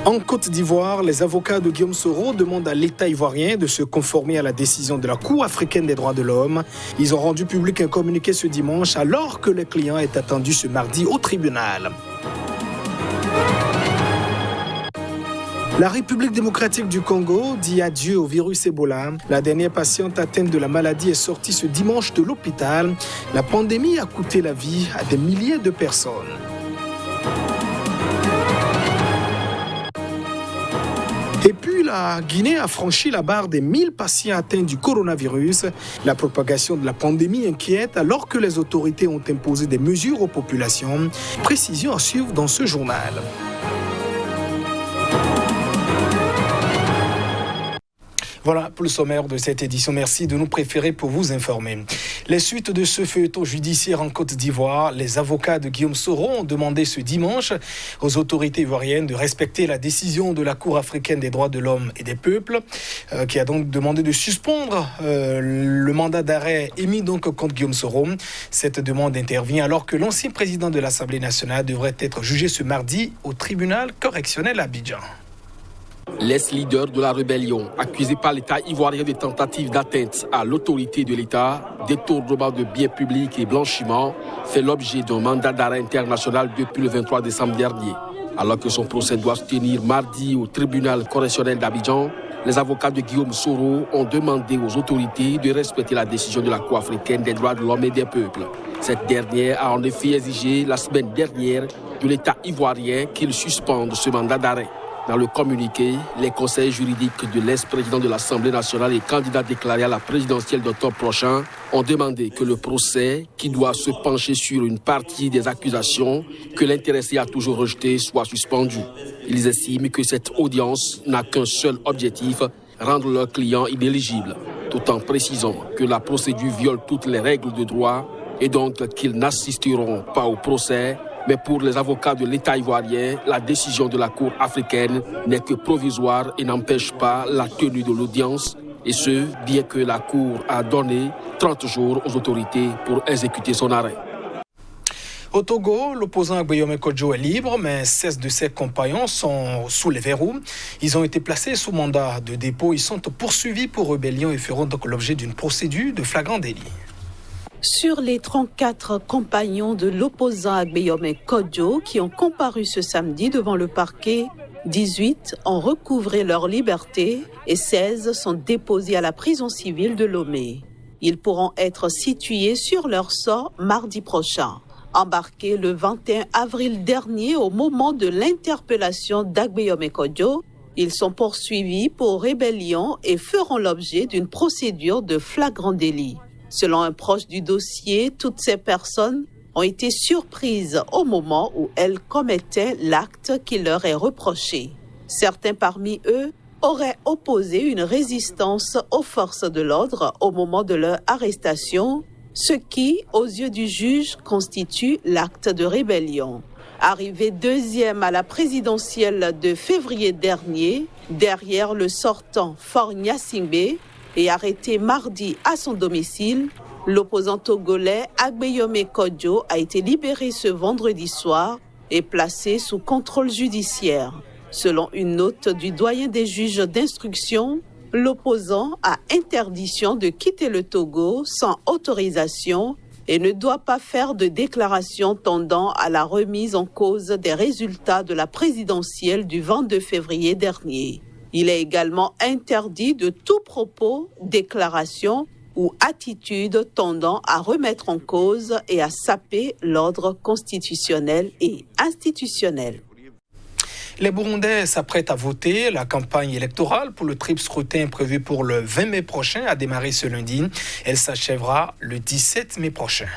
En Côte d'Ivoire, les avocats de Guillaume Soro demandent à l'État ivoirien de se conformer à la décision de la Cour africaine des droits de l'homme. Ils ont rendu public un communiqué ce dimanche alors que le client est attendu ce mardi au tribunal. La République démocratique du Congo dit adieu au virus Ebola. La dernière patiente atteinte de la maladie est sortie ce dimanche de l'hôpital. La pandémie a coûté la vie à des milliers de personnes. Et puis, la Guinée a franchi la barre des 1000 patients atteints du coronavirus. La propagation de la pandémie inquiète alors que les autorités ont imposé des mesures aux populations. Précision à suivre dans ce journal. Voilà pour le sommaire de cette édition. Merci de nous préférer pour vous informer. Les suites de ce feuilleton judiciaire en Côte d'Ivoire, les avocats de Guillaume Soro ont demandé ce dimanche aux autorités ivoiriennes de respecter la décision de la Cour africaine des droits de l'homme et des peuples, qui a donc demandé de suspendre le mandat d'arrêt émis donc contre Guillaume Soro. Cette demande intervient alors que l'ancien président de l'Assemblée nationale devrait être jugé ce mardi au tribunal correctionnel à Abidjan. L'ex-leader de la rébellion, accusé par l'État ivoirien de tentatives d'atteinte à l'autorité de l'État, détournement de biens publics et blanchiment, fait l'objet d'un mandat d'arrêt international depuis le 23 décembre dernier. Alors que son procès doit se tenir mardi au tribunal correctionnel d'Abidjan, les avocats de Guillaume Soro ont demandé aux autorités de respecter la décision de la Cour africaine des droits de l'homme et des peuples. Cette dernière a en effet exigé la semaine dernière de l'État ivoirien qu'il suspende ce mandat d'arrêt. Dans le communiqué, les conseils juridiques de l'ex-président de l'Assemblée nationale et candidat déclaré à la présidentielle d'octobre prochain ont demandé que le procès, qui doit se pencher sur une partie des accusations que l'intéressé a toujours rejetées, soit suspendu. Ils estiment que cette audience n'a qu'un seul objectif, rendre leur client inéligible, tout en précisant que la procédure viole toutes les règles de droit et donc qu'ils n'assisteront pas au procès. Mais pour les avocats de l'État ivoirien, la décision de la Cour africaine n'est que provisoire et n'empêche pas la tenue de l'audience. Et ce, bien que la Cour a donné 30 jours aux autorités pour exécuter son arrêt. Au Togo, l'opposant Guillaume Kodjo est libre, mais 16 de ses compagnons sont sous les verrous. Ils ont été placés sous mandat de dépôt. Ils sont poursuivis pour rébellion et feront donc l'objet d'une procédure de flagrant délit. Sur les 34 compagnons de l'opposant Agbeyome Kodjo qui ont comparu ce samedi devant le parquet, 18 ont recouvré leur liberté et 16 sont déposés à la prison civile de Lomé. Ils pourront être situés sur leur sort mardi prochain. Embarqués le 21 avril dernier au moment de l'interpellation d'Agbeyome Kodjo, ils sont poursuivis pour rébellion et feront l'objet d'une procédure de flagrant délit. Selon un proche du dossier, toutes ces personnes ont été surprises au moment où elles commettaient l'acte qui leur est reproché. Certains parmi eux auraient opposé une résistance aux forces de l'ordre au moment de leur arrestation, ce qui, aux yeux du juge, constitue l'acte de rébellion. Arrivé deuxième à la présidentielle de février dernier, derrière le sortant Faure Gnassingbé, et arrêté mardi à son domicile, l'opposant togolais Agbeyome Kodjo a été libéré ce vendredi soir et placé sous contrôle judiciaire. Selon une note du doyen des juges d'instruction, l'opposant a interdiction de quitter le Togo sans autorisation et ne doit pas faire de déclaration tendant à la remise en cause des résultats de la présidentielle du 22 février dernier. Il est également interdit de tout propos, déclaration ou attitude tendant à remettre en cause et à saper l'ordre constitutionnel et institutionnel. Les Burundais s'apprêtent à voter. La campagne électorale pour le triple scrutin prévu pour le 20 mai prochain a démarré ce lundi. Elle s'achèvera le 17 mai prochain.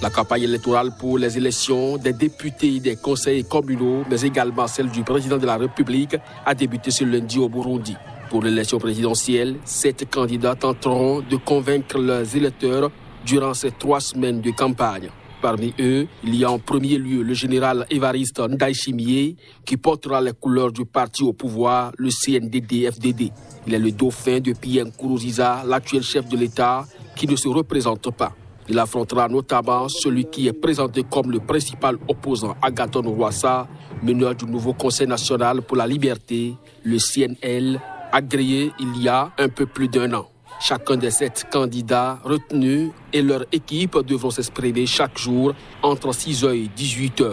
La campagne électorale pour les élections des députés, des conseillers communaux, mais également celle du président de la République, a débuté ce lundi au Burundi. Pour l'élection présidentielle, 7 candidats tenteront de convaincre leurs électeurs durant ces 3 semaines de campagne. Parmi eux, il y a en premier lieu le général Évariste Ndayishimiye qui portera les couleurs du parti au pouvoir, le CNDD-FDD. Il est le dauphin de Pierre Nkurunziza, l'actuel chef de l'État, qui ne se représente pas. Il affrontera notamment celui qui est présenté comme le principal opposant, Agathon Rwasa, meneur du nouveau Conseil national pour la liberté, le CNL, agréé il y a un peu plus d'1 an. Chacun des 7 candidats retenus et leur équipe devront s'exprimer chaque jour entre 6h et 18h.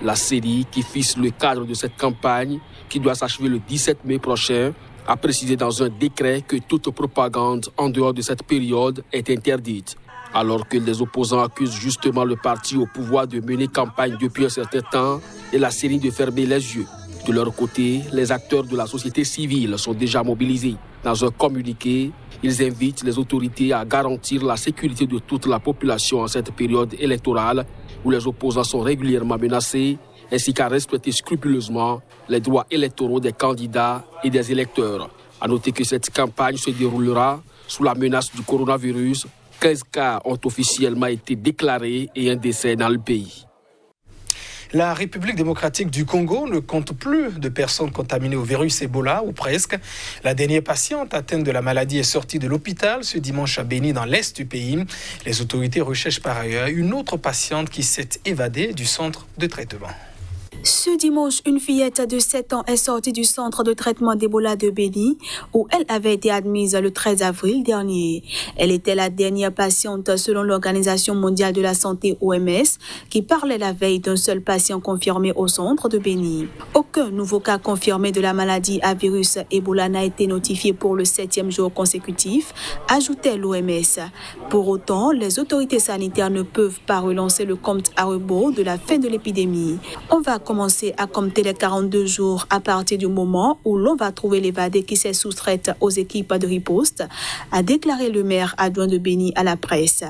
La série qui fixe le cadre de cette campagne, qui doit s'achever le 17 mai prochain, a précisé dans un décret que toute propagande en dehors de cette période est interdite. Alors que les opposants accusent justement le parti au pouvoir de mener campagne depuis un certain temps et la série de fermer les yeux. De leur côté, les acteurs de la société civile sont déjà mobilisés. Dans un communiqué, ils invitent les autorités à garantir la sécurité de toute la population en cette période électorale où les opposants sont régulièrement menacés, ainsi qu'à respecter scrupuleusement les droits électoraux des candidats et des électeurs. À noter que cette campagne se déroulera sous la menace du coronavirus. 15 cas ont officiellement été déclarés et un décès dans le pays. La République démocratique du Congo ne compte plus de personnes contaminées au virus Ebola, ou presque. La dernière patiente atteinte de la maladie est sortie de l'hôpital ce dimanche à Beni, dans l'est du pays. Les autorités recherchent par ailleurs une autre patiente qui s'est évadée du centre de traitement. Ce dimanche, une fillette de 7 ans est sortie du centre de traitement d'Ebola de Beni, où elle avait été admise le 13 avril dernier. Elle était la dernière patiente selon l'Organisation mondiale de la santé OMS, qui parlait la veille d'un seul patient confirmé au centre de Beni. Aucun nouveau cas confirmé de la maladie à virus Ebola n'a été notifié pour le 7e jour consécutif, ajoutait l'OMS. Pour autant, les autorités sanitaires ne peuvent pas relancer le compte à rebours de la fin de l'épidémie. On va commencer à compter les 42 jours à partir du moment où l'on va trouver l'évadée qui s'est soustraite aux équipes de riposte, a déclaré le maire adjoint de Beni à la presse.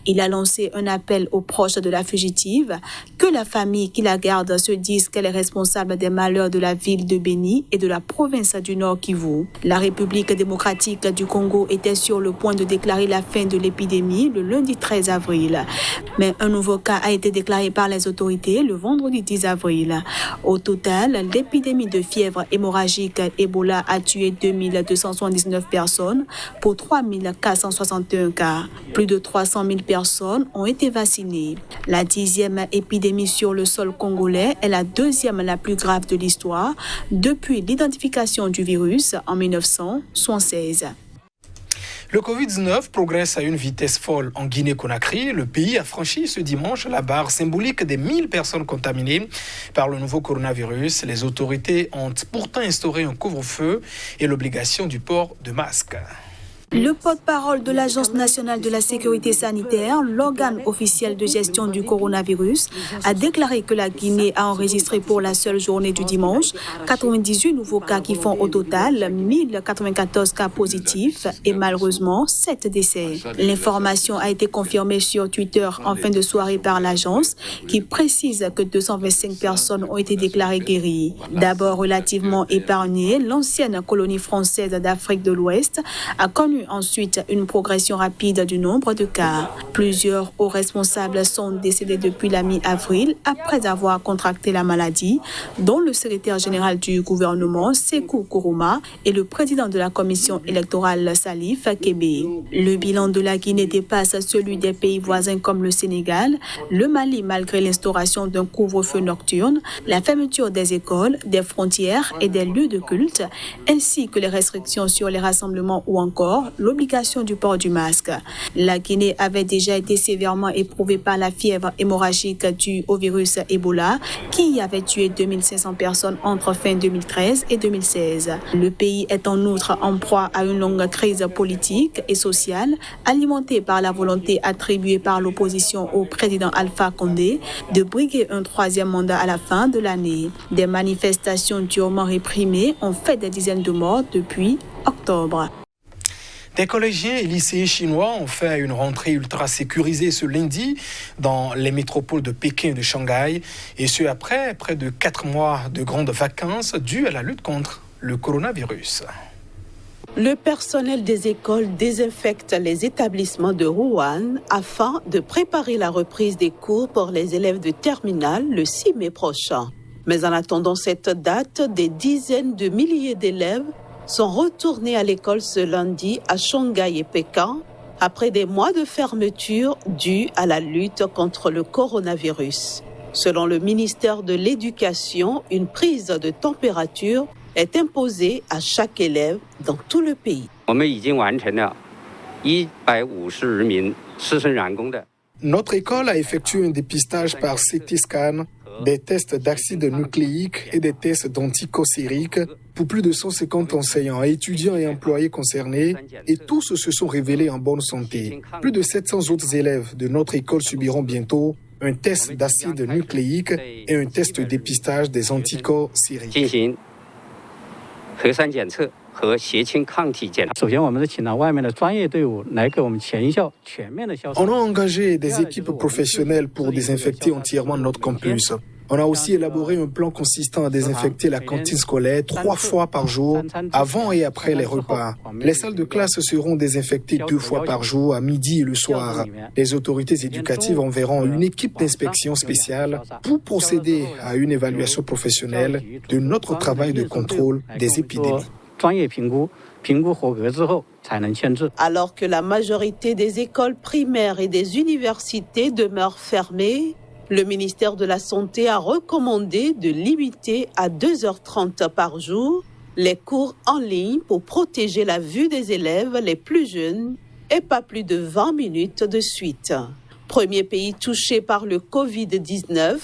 Il a lancé un appel aux proches de la fugitive, que la famille qui la garde se dise qu'elle est responsable des malheurs de la ville de Beni et de la province du Nord Kivu. La République démocratique du Congo était sur le point de déclarer la fin de l'épidémie le lundi 13 avril. Mais un nouveau cas a été déclaré par les autorités le vendredi 10 avril. Au total, l'épidémie de fièvre hémorragique Ebola a tué 2279 personnes pour 3461 cas. Plus de 300 000 personnes ont été vaccinées. La 10e épidémie sur le sol congolais est la 2e la plus grave de l'histoire depuis l'identification du virus en 1976. Le Covid-19 progresse à une vitesse folle en Guinée-Conakry. Le pays a franchi ce dimanche la barre symbolique des 1000 personnes contaminées par le nouveau coronavirus. Les autorités ont pourtant instauré un couvre-feu et l'obligation du port de masques. Le porte-parole de l'Agence nationale de la sécurité sanitaire, l'organe officiel de gestion du coronavirus, a déclaré que la Guinée a enregistré pour la seule journée du dimanche 98 nouveaux cas qui font au total 1094 cas positifs et malheureusement 7 décès. L'information a été confirmée sur Twitter en fin de soirée par l'agence qui précise que 225 personnes ont été déclarées guéries. D'abord relativement épargnée, l'ancienne colonie française d'Afrique de l'Ouest a connu ensuite une progression rapide du nombre de cas. Plusieurs hauts responsables sont décédés depuis la mi-avril après avoir contracté la maladie, dont le secrétaire général du gouvernement, Sékou Kourouma, et le président de la commission électorale, Salif Kébé. Le bilan de la Guinée dépasse celui des pays voisins comme le Sénégal, le Mali malgré l'instauration d'un couvre-feu nocturne, la fermeture des écoles, des frontières et des lieux de culte, ainsi que les restrictions sur les rassemblements ou encore l'obligation du port du masque. La Guinée avait déjà été sévèrement éprouvée par la fièvre hémorragique due au virus Ebola, qui avait tué 2500 personnes entre fin 2013 et 2016. Le pays est en outre en proie à une longue crise politique et sociale, alimentée par la volonté attribuée par l'opposition au président Alpha Condé de briguer un 3e mandat à la fin de l'année. Des manifestations durement réprimées ont fait des dizaines de morts depuis octobre. Des collégiens et lycéens chinois ont fait une rentrée ultra sécurisée ce lundi dans les métropoles de Pékin et de Shanghai, et ce après près de 4 mois de grandes vacances dues à la lutte contre le coronavirus. Le personnel des écoles désinfecte les établissements de Wuhan afin de préparer la reprise des cours pour les élèves de terminale le 6 mai prochain. Mais en attendant cette date, des dizaines de milliers d'élèves sont retournés à l'école ce lundi à Shanghai et Pékin après des mois de fermeture dus à la lutte contre le coronavirus. Selon le ministère de l'Éducation, une prise de température est imposée à chaque élève dans tout le pays. Notre école a effectué un dépistage par CT scan, des tests d'acide nucléique et des tests d'anticorps sériques pour plus de 150 enseignants, étudiants et employés concernés, et tous se sont révélés en bonne santé. Plus de 700 autres élèves de notre école subiront bientôt un test d'acide nucléique et un test de dépistage des anticorps sériques. On a engagé des équipes professionnelles pour désinfecter entièrement notre campus. On a aussi élaboré un plan consistant à désinfecter la cantine scolaire 3 fois par jour, avant et après les repas. Les salles de classe seront désinfectées 2 fois par jour, à midi et le soir. Les autorités éducatives enverront une équipe d'inspection spéciale pour procéder à une évaluation professionnelle de notre travail de contrôle des épidémies. Alors que la majorité des écoles primaires et des universités demeurent fermées, le ministère de la Santé a recommandé de limiter à 2h30 par jour les cours en ligne pour protéger la vue des élèves les plus jeunes et pas plus de 20 minutes de suite. Premier pays touché par le Covid-19,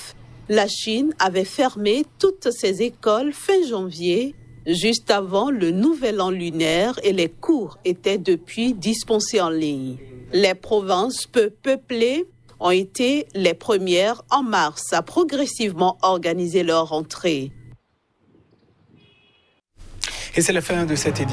la Chine avait fermé toutes ses écoles fin janvier, juste avant le nouvel an lunaire, et les cours étaient depuis dispensés en ligne. Les provinces peu peuplées ont été les premières en mars à progressivement organiser leur rentrée. Et c'est la fin de cette édition.